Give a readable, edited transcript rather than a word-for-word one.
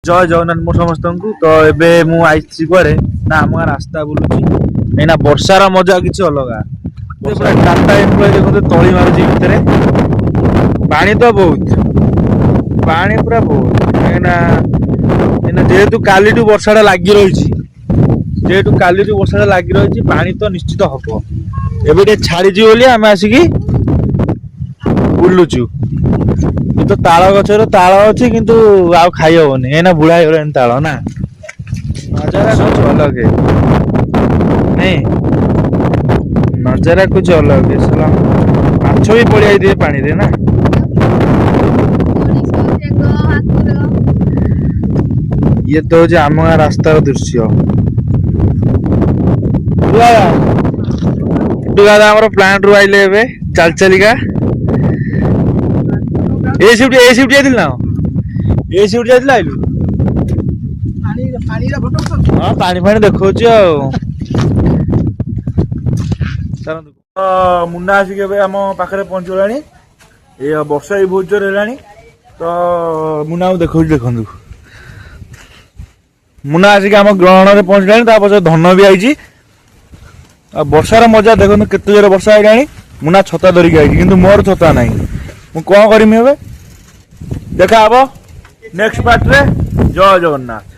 जय जगन्नाथ मो समस्त को। तो एबे मु आइछि कुआडे ना आम रास्ता बुलुची एना वर्षार मजा किछि अलगा। पूरा टाटा एम्प्लॉय देखो तळी मारुची भितरे पानी तो बहुत पानी पूरा बहुत एना एना जेहेतु कालीटू वर्षाटा लागी रहिछि जेहेतु कालीटू वर्षाटा लागी रहिछि पानी तो निश्चित हबो। एबे टे छाड़ी जी बोली आमे आसिकी बुलुचु। तो ताल गचर ताल अच्छी किंतु आउ खाई हबनी एना बुढ़ा हो ताल ना नजारा कुछ अलग है नहीं नजारा कुछ अलग है। सलाम माछ भी पड़ी आई पानी रे ना ये तो हूँ आम गाँ रास्तार दृश्य। आम प्लांट रू आइले चल चलिका ए शिफ्ट जाइल ना ए शिफ्ट जाइल आइलु हां पानी पानी देखौ छी मुन्ना आसिक आम पाखे पहुंच गलानी ये वर्षा भी बहुत जोर है। तो मुन्ना को देखो देखु मुन्ना आसिक आम ग्रहण में पहुंचलानी पछे धन भी आई वर्षार मजा देखो केते जोर वर्षा आइलानी। मुन्ना छता धरिक आई किंतु मोर छता नहीं मु कौन करमी हे देखा नेक्स्ट पार्ट रे। जय जगन्नाथ।